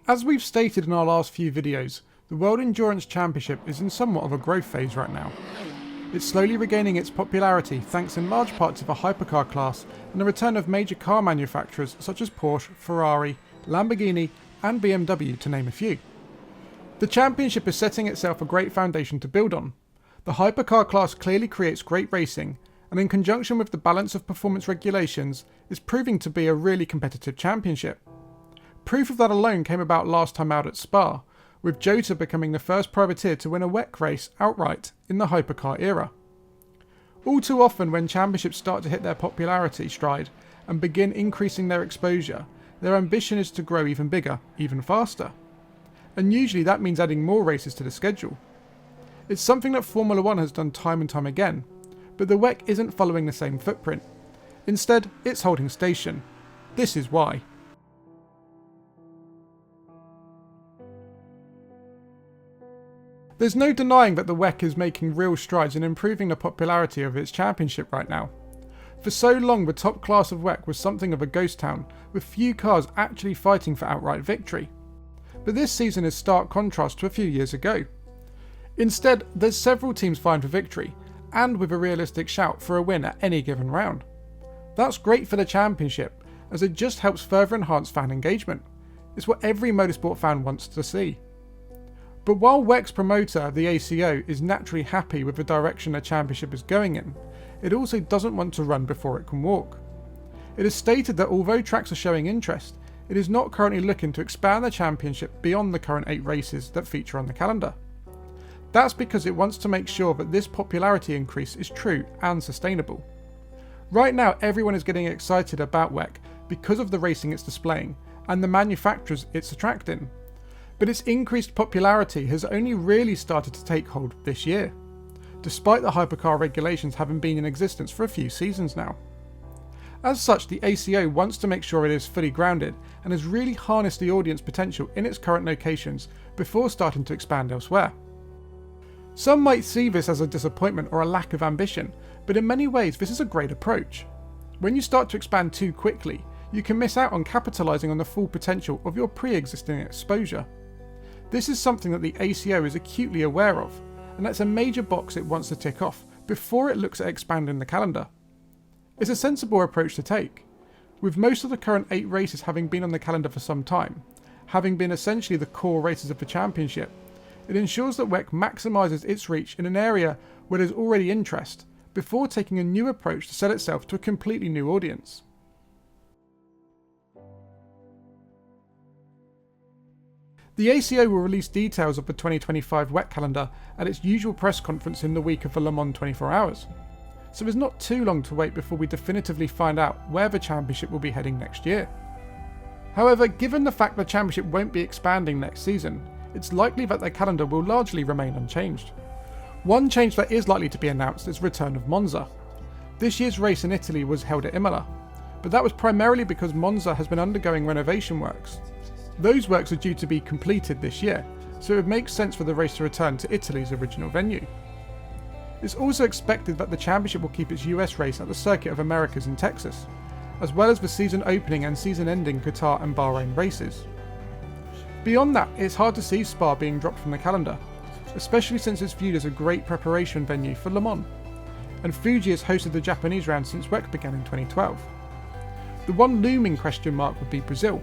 As we've stated in our last few videos, the World Endurance Championship is in somewhat of a growth phase right now. It's slowly regaining its popularity thanks in large part to the hypercar class and the return of major car manufacturers such as Porsche, Ferrari, Lamborghini and BMW to name a few. The championship is setting itself a great foundation to build on. The hypercar class clearly creates great racing and in conjunction with the balance of performance regulations is proving to be a really competitive championship. Proof of that alone came about last time out at Spa, with Jota becoming the first privateer to win a WEC race outright in the hypercar era. All too often when championships start to hit their popularity stride and begin increasing their exposure, their ambition is to grow even bigger, even faster. And usually that means adding more races to the schedule. It's something that Formula 1 has done time and time again, but the WEC isn't following the same footprint. Instead, it's holding station. This is why. There's no denying that the WEC is making real strides in improving the popularity of its championship right now. For so long the top class of WEC was something of a ghost town, with few cars actually fighting for outright victory. But this season is stark contrast to a few years ago. Instead, there's several teams vying for victory, and with a realistic shout for a win at any given round. That's great for the championship, as it just helps further enhance fan engagement. It's what every motorsport fan wants to see. But while WEC's promoter, the ACO, is naturally happy with the direction the championship is going in, it also doesn't want to run before it can walk. It has stated that although tracks are showing interest, it is not currently looking to expand the championship beyond the current 8 races that feature on the calendar. That's because it wants to make sure that this popularity increase is true and sustainable. Right now everyone is getting excited about WEC because of the racing it's displaying and the manufacturers it's attracting. But its increased popularity has only really started to take hold this year, despite the hypercar regulations having been in existence for a few seasons now. As such, the ACO wants to make sure it is fully grounded and has really harnessed the audience potential in its current locations before starting to expand elsewhere. Some might see this as a disappointment or a lack of ambition, but in many ways this is a great approach. When you start to expand too quickly, you can miss out on capitalising on the full potential of your pre-existing exposure. This is something that the ACO is acutely aware of, and that's a major box it wants to tick off before it looks at expanding the calendar. It's a sensible approach to take, with most of the current 8 races having been on the calendar for some time, having been essentially the core races of the championship. It ensures that WEC maximises its reach in an area where there's already interest, before taking a new approach to sell itself to a completely new audience. The ACO will release details of the 2025 WEC calendar at its usual press conference in the week of the Le Mans 24 Hours, so there's not too long to wait before we definitively find out where the championship will be heading next year. However, given the fact the championship won't be expanding next season, it's likely that their calendar will largely remain unchanged. One change that is likely to be announced is the return of Monza. This year's race in Italy was held at Imola, but that was primarily because Monza has been undergoing renovation works. Those works are due to be completed this year, so it would make sense for the race to return to Italy's original venue. It's also expected that the championship will keep its US race at the Circuit of Americas in Texas, as well as the season opening and season ending Qatar and Bahrain races. Beyond that, it's hard to see Spa being dropped from the calendar, especially since it's viewed as a great preparation venue for Le Mans, and Fuji has hosted the Japanese round since WEC began in 2012. The one looming question mark would be Brazil,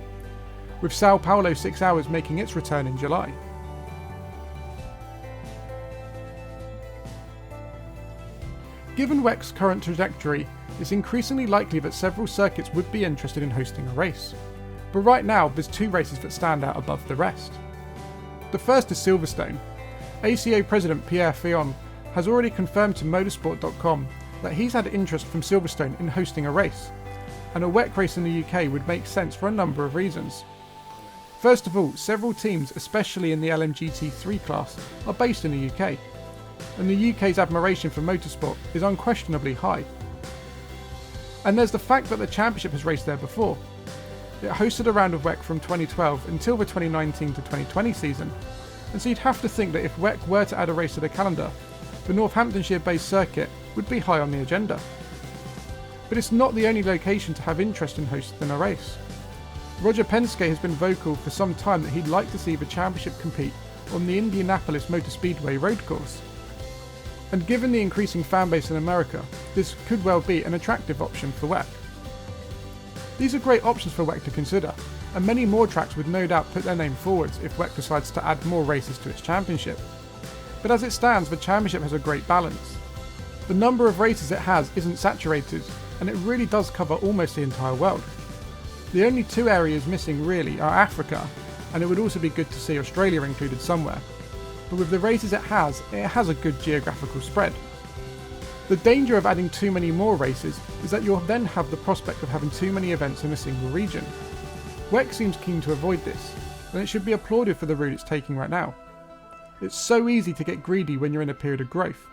with Sao Paulo 6 Hours making its return in July. Given WEC's current trajectory, it's increasingly likely that several circuits would be interested in hosting a race, but right now there's 2 races that stand out above the rest. The first is Silverstone. ACO President Pierre Fillon has already confirmed to motorsport.com that he's had interest from Silverstone in hosting a race, and a WEC race in the UK would make sense for a number of reasons. First of all, several teams, especially in the LMGT3 class, are based in the UK, and the UK's admiration for motorsport is unquestionably high. And there's the fact that the championship has raced there before. It hosted a round of WEC from 2012 until the 2019 to 2020 season, and so you'd have to think that if WEC were to add a race to the calendar, the Northamptonshire-based circuit would be high on the agenda. But it's not the only location to have interest in hosting a race. Roger Penske has been vocal for some time that he'd like to see the championship compete on the Indianapolis Motor Speedway road course. And given the increasing fan base in America, this could well be an attractive option for WEC. These are great options for WEC to consider, and many more tracks would no doubt put their name forwards if WEC decides to add more races to its championship. But as it stands, the championship has a great balance. The number of races it has isn't saturated, and it really does cover almost the entire world. The only two areas missing really are Africa, and it would also be good to see Australia included somewhere. But with the races it has a good geographical spread. The danger of adding too many more races is that you'll then have the prospect of having too many events in a single region. WEC seems keen to avoid this, and it should be applauded for the route it's taking right now. It's so easy to get greedy when you're in a period of growth,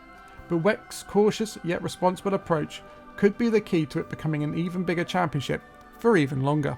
but WEC's cautious yet responsible approach could be the key to it becoming an even bigger championship for even longer.